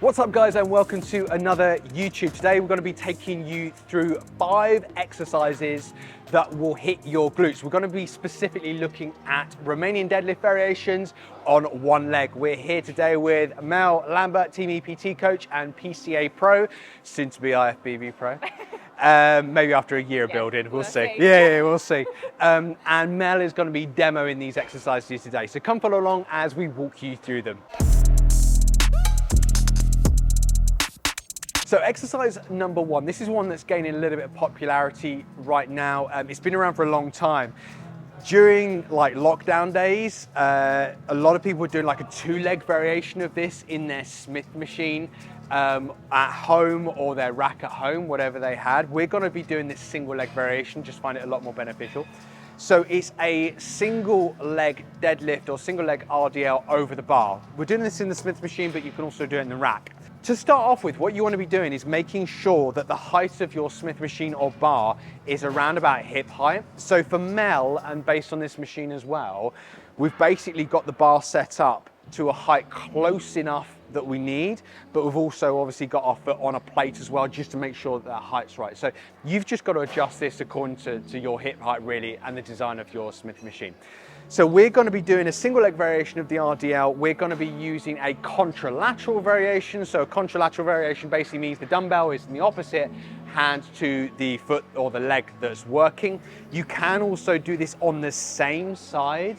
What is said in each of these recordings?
What's up guys, and welcome to another YouTube. Today we're going to be taking you through 5 exercises that will hit your glutes. We're going to be specifically looking at Romanian deadlift variations on one leg. We're here today with Mel Lambert, Team EPT coach and PCA pro, soon to be IFBB pro. Maybe after a year of building, we'll see. Yeah, we'll see. And Mel is going to be demoing these exercises today. So come follow along as we walk you through them. So exercise number 1, this is one that's gaining a little bit of popularity right now. It's been around for a long time. During like lockdown days, a lot of people were doing like a 2-leg variation of this in their Smith machine at home or their rack at home, whatever they had. We're going to be doing this single leg variation, just find it a lot more beneficial. So it's a single leg deadlift or single leg RDL over the bar. We're doing this in the Smith machine, but you can also do it in the rack. To start off with, what you want to be doing is making sure that the height of your Smith machine or bar is around about hip height. So for Mel, and based on this machine as well, we've basically got the bar set up to a height close enough that we need, but we've also obviously got our foot on a plate as well, just to make sure that height's right. So you've just got to adjust this according to your hip height really, and the design of your Smith machine. So we're going to be doing a single leg variation of the RDL. We're going to be using a contralateral variation. So a contralateral variation basically means the dumbbell is in the opposite hand to the foot or the leg that's working. You can also do this on the same side.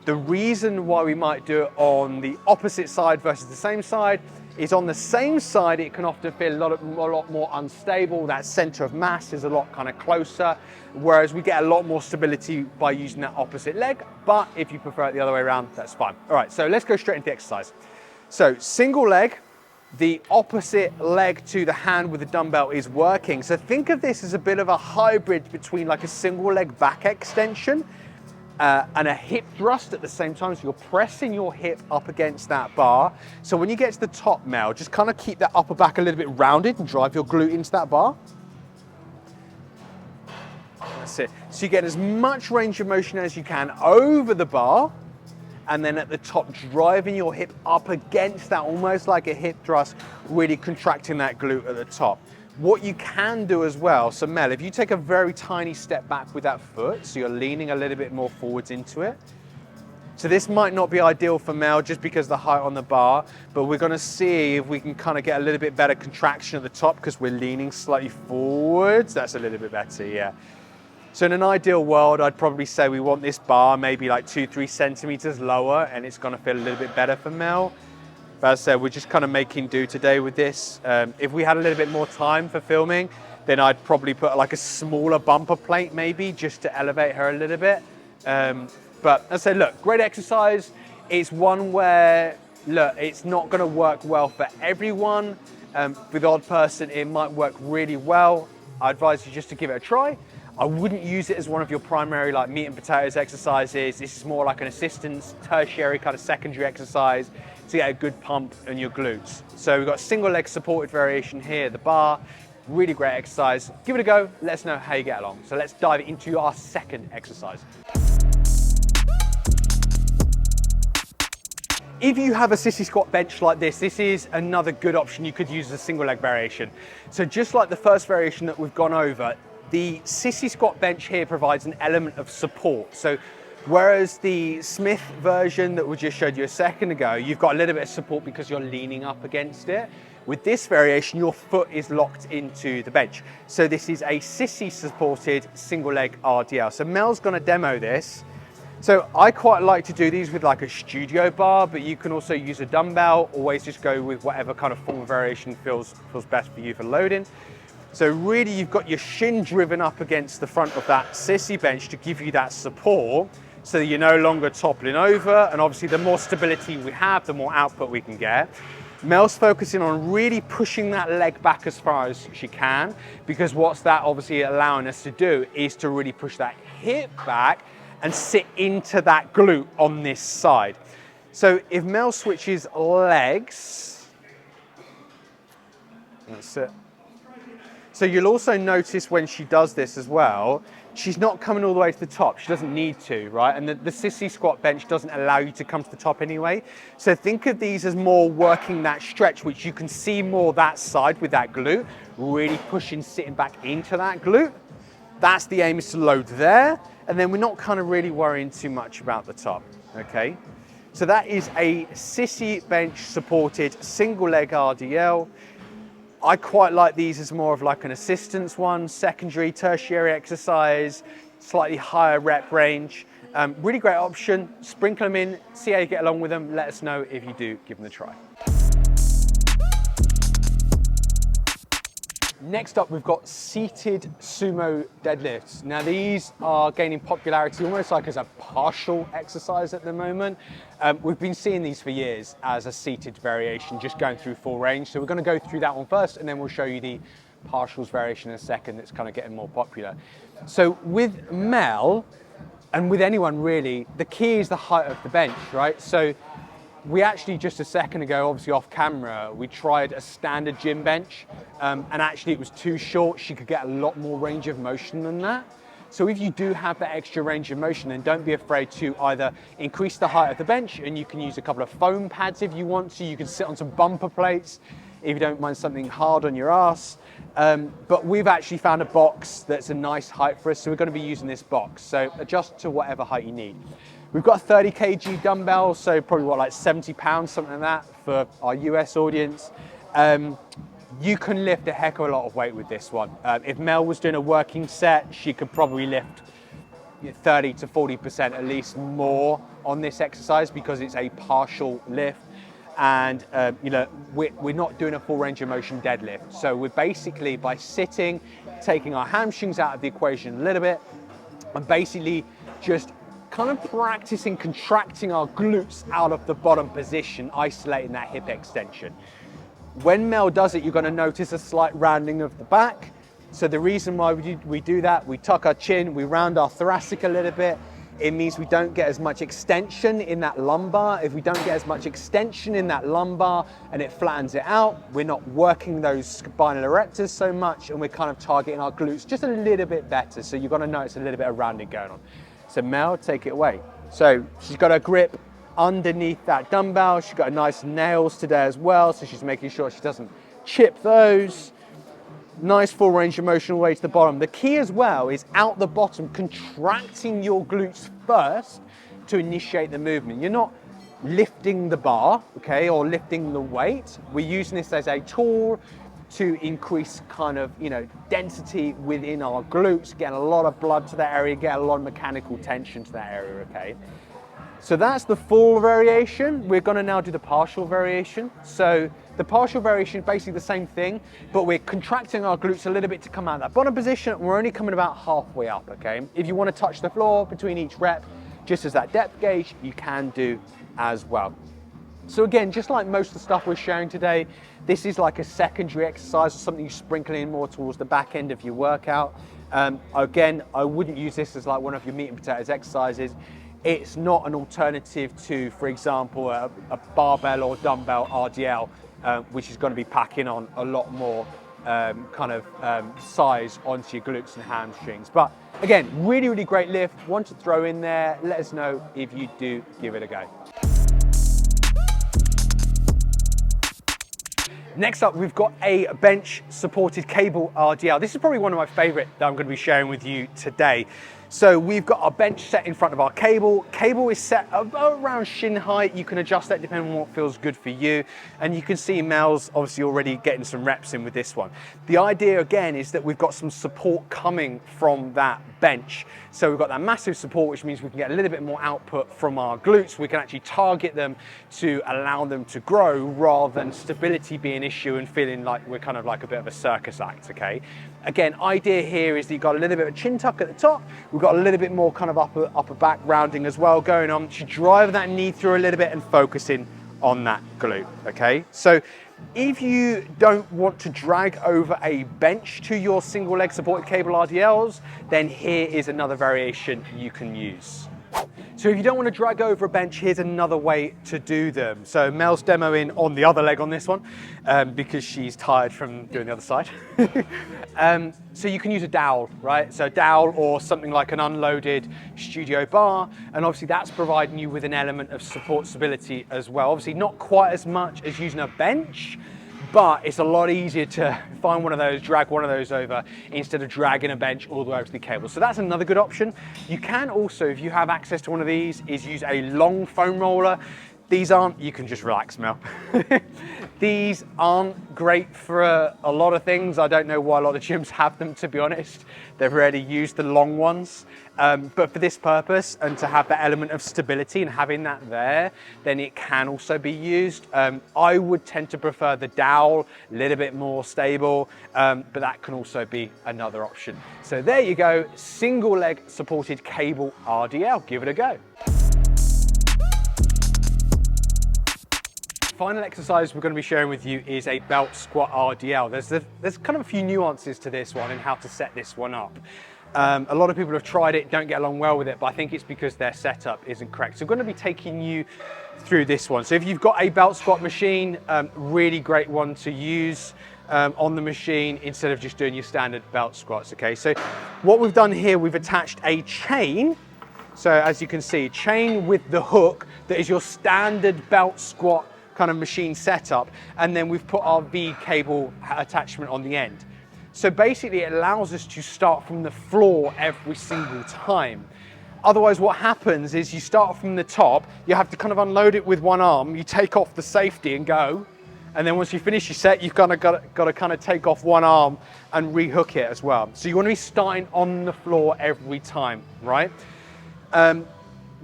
The reason why we might do it on the opposite side versus the same side is on the same side, it can often feel a lot more unstable. That center of mass is a lot kind of closer, whereas we get a lot more stability by using that opposite leg. But if you prefer it the other way around, that's fine. All right, so let's go straight into the exercise. So single leg, the opposite leg to the hand with the dumbbell is working. So think of this as a bit of a hybrid between like a single leg back extension and a hip thrust at the same time. So you're pressing your hip up against that bar. So when you get to the top, Mel, just kind of keep that upper back a little bit rounded and drive your glute into that bar. That's it. So you get as much range of motion as you can over the bar, and then at the top, driving your hip up against that, almost like a hip thrust, really contracting that glute at the top. What you can do as well, so Mel, if you take a very tiny step back with that foot, so you're leaning a little bit more forwards into it. So this might not be ideal for Mel just because of the height on the bar, but we're gonna see if we can kind of get a little bit better contraction at the top because we're leaning slightly forwards. That's a little bit better, yeah. So in an ideal world, I'd probably say we want this bar maybe like 2-3 centimeters lower, and it's gonna feel a little bit better for Mel. But as I said, we're just kind of making do today with this. If we had a little bit more time for filming, then I'd probably put like a smaller bumper plate maybe, just to elevate her a little bit. But as I said, look, great exercise. It's one where, look, it's not gonna work well for everyone. With the odd person, it might work really well. I advise you just to give it a try. I wouldn't use it as one of your primary like meat and potatoes exercises. This is more like an assistance, tertiary kind of secondary exercise to get a good pump in your glutes. So we've got single leg supported variation here, the bar, really great exercise. Give it a go, let us know how you get along. So let's dive into our second exercise. If you have a sissy squat bench like this is another good option you could use as a single leg variation. So just like the first variation that we've gone over, the sissy squat bench here provides an element of support. So whereas the Smith version that we just showed you a second ago, you've got a little bit of support because you're leaning up against it. With this variation, your foot is locked into the bench. So this is a sissy supported single leg RDL. So Mel's gonna demo this. So I quite like to do these with like a studio bar, but you can also use a dumbbell. Always just go with whatever kind of form of variation feels best for you for loading. So really you've got your shin driven up against the front of that sissy bench to give you that support so that you're no longer toppling over, and obviously the more stability we have, the more output we can get. Mel's focusing on really pushing that leg back as far as she can, because what's that obviously allowing us to do is to really push that hip back and sit into that glute on this side. So if Mel switches legs, that's it. So you'll also notice when she does this as well, she's not coming all the way to the top. She doesn't need to, right? And the Sissy squat bench doesn't allow you to come to the top anyway. So think of these as more working that stretch, which you can see more that side with that glute, really pushing, sitting back into that glute. That's the aim, is to load there. And then we're not kind of really worrying too much about the top, okay? So that is a Sissy bench supported single leg RDL. I quite like these as more of like an assistance one, secondary, tertiary exercise, slightly higher rep range. Really great option. Sprinkle them in, see how you get along with them. Let us know if you do give them a try. Next up, we've got seated sumo deadlifts. Now these are gaining popularity almost like as a partial exercise at the moment. We've been seeing these for years as a seated variation, just going through full range. So we're gonna go through that one first, and then we'll show you the partials variation in a second that's kind of getting more popular. So with Mel, and with anyone really, the key is the height of the bench, right? So we actually, just a second ago, obviously off camera, we tried a standard gym bench, and actually it was too short. She could get a lot more range of motion than that. So if you do have that extra range of motion, then don't be afraid to either increase the height of the bench, and you can use a couple of foam pads if you want to. You can sit on some bumper plates if you don't mind something hard on your ass. But we've actually found a box that's a nice height for us, so we're going to be using this box. So adjust to whatever height you need. We've got a 30 kg dumbbell, so probably what, like 70 pounds, something like that for our US audience. You can lift a heck of a lot of weight with this one. If Mel was doing a working set, she could probably lift 30 to 40% at least more on this exercise, because it's a partial lift. And you know, we're not doing a full range of motion deadlift. So we're basically, by sitting, taking our hamstrings out of the equation a little bit, and basically just kind of practicing contracting our glutes out of the bottom position, isolating that hip extension. When Mel does it, you're going to notice a slight rounding of the back. So the reason why we do that, we tuck our chin, we round our thoracic a little bit. It means we don't get as much extension in that lumbar. If we don't get as much extension in that lumbar and it flattens it out, we're not working those spinal erectors so much, and we're kind of targeting our glutes just a little bit better. So you're going to notice a little bit of rounding going on. So Mel, take it away. So she's got her grip underneath that dumbbell. She's got nice nails today as well, so she's making sure she doesn't chip those. Nice full range of motion all the way to the bottom. The key as well is out the bottom, contracting your glutes first to initiate the movement. You're not lifting the bar, okay, or lifting the weight. We're using this as a tool to increase kind of, you know, density within our glutes, get a lot of blood to that area, get a lot of mechanical tension to that area, okay? So that's the full variation. We're gonna now do the partial variation. So the partial variation, basically the same thing, but we're contracting our glutes a little bit to come out of that bottom position. We're only coming about halfway up, okay? If you wanna touch the floor between each rep, just as that depth gauge, you can do as well. So again, just like most of the stuff we're showing today, this is like a secondary exercise or something you sprinkle in more towards the back end of your workout. Again, I wouldn't use this as like one of your meat and potatoes exercises. It's not an alternative to, for example, a barbell or dumbbell RDL, which is going to be packing on a lot more size onto your glutes and hamstrings. But again, really, really great lift. One to throw in there. Let us know if you do give it a go. Next up, we've got a bench supported cable RDL. This is probably one of my favorite that I'm going to be sharing with you today. So we've got our bench set in front of our cable. Cable is set about around shin height. You can adjust that depending on what feels good for you. And you can see Mel's obviously already getting some reps in with this one. The idea again is that we've got some support coming from that bench. So we've got that massive support, which means we can get a little bit more output from our glutes. We can actually target them to allow them to grow rather than stability be an issue and feeling like we're kind of like a bit of a circus act, okay? Again, idea here is that you've got a little bit of a chin tuck at the top. We've got a little bit more kind of upper back rounding as well going on to drive that knee through a little bit and focusing on that glute, okay? So if you don't want to drag over a bench to your single leg supported cable RDLs, then here is another variation you can use. So if you don't want to drag over a bench, here's another way to do them. So Mel's demoing on the other leg on this one because she's tired from doing the other side. So you can use a dowel, right? So a dowel or something like an unloaded studio bar. And obviously that's providing you with an element of support stability as well. Obviously not quite as much as using a bench, but it's a lot easier to find one of those, drag one of those over instead of dragging a bench all the way over to the cable. So that's another good option. You can also, if you have access to one of these, is use a long foam roller. These aren't, you can just relax, Mel. These aren't great for a lot of things. I don't know why a lot of gyms have them, to be honest. They've already used the long ones. But for this purpose and to have that element of stability and having that there, then it can also be used. I would tend to prefer the dowel, a little bit more stable, but that can also be another option. So there you go, single leg supported cable RDL, give it a go. Final exercise we're going to be sharing with you is a belt squat RDL. There's kind of a few nuances to this one and how to set this one up. A lot of people have tried it, don't get along well with it, but I think it's because their setup isn't correct. So we're going to be taking you through this one. So if you've got a belt squat machine, really great one to use on the machine instead of just doing your standard belt squats, okay? So what we've done here, we've attached a chain. So as you can see, chain with the hook that is your standard belt squat kind of machine setup, and then we've put our V cable attachment on the end. So basically it allows us to start from the floor every single time. Otherwise what happens is you start from the top, you have to kind of unload it with one arm, you take off the safety and go, and then once you finish your set, you've got to kind of take off one arm and rehook it as well. So you want to be starting on the floor every time, right?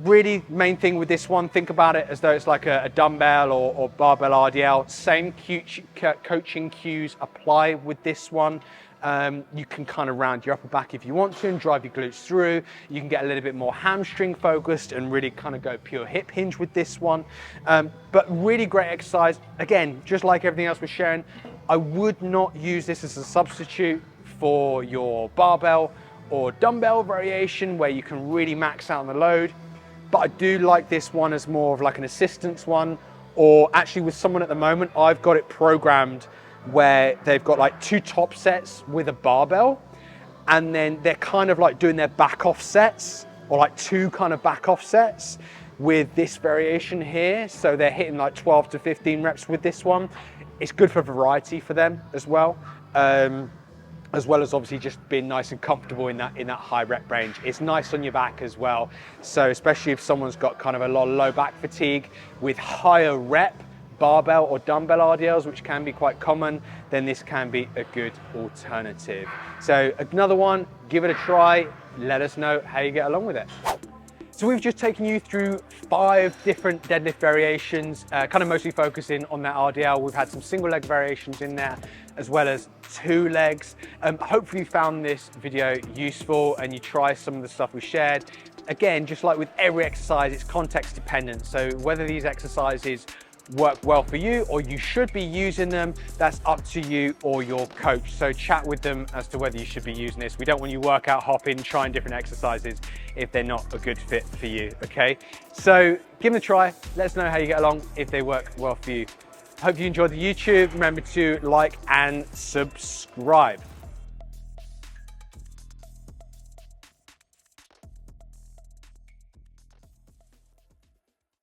Really main thing with this one, think about it as though it's like a dumbbell or barbell RDL. Same coaching cues apply with this one. You can kind of round your upper back if you want to and drive your glutes through. You can get a little bit more hamstring focused and really kind of go pure hip hinge with this one. But really great exercise. Again, just like everything else we're sharing, I would not use this as a substitute for your barbell or dumbbell variation where you can really max out on the load. But I do like this one as more of like an assistance one, or actually with someone at the moment, I've got it programmed where they've got like 2 top sets with a barbell, and then they're kind of like doing their back off sets, or like 2 kind of back off sets with this variation here. So they're hitting like 12 to 15 reps with this one. It's good for variety for them as well. As well as obviously just being nice and comfortable in that high rep range. It's nice on your back as well. So especially if someone's got kind of a lot of low back fatigue with higher rep barbell or dumbbell RDLs, which can be quite common, then this can be a good alternative. So another one, give it a try. Let us know how you get along with it. So we've just taken you through 5 different deadlift variations, kind of mostly focusing on that RDL. We've had some single leg variations in there, as well as 2 legs. Hopefully you found this video useful and you try some of the stuff we shared. Again, just like with every exercise, it's context dependent. So whether these exercises work well for you or you should be using them, that's up to you or your coach. So chat with them as to whether you should be using this. We don't want you workout hopping, trying different exercises if they're not a good fit for you, okay? So give them a try, let us know how you get along, if they work well for you. Hope you enjoyed the YouTube. Remember to like and subscribe.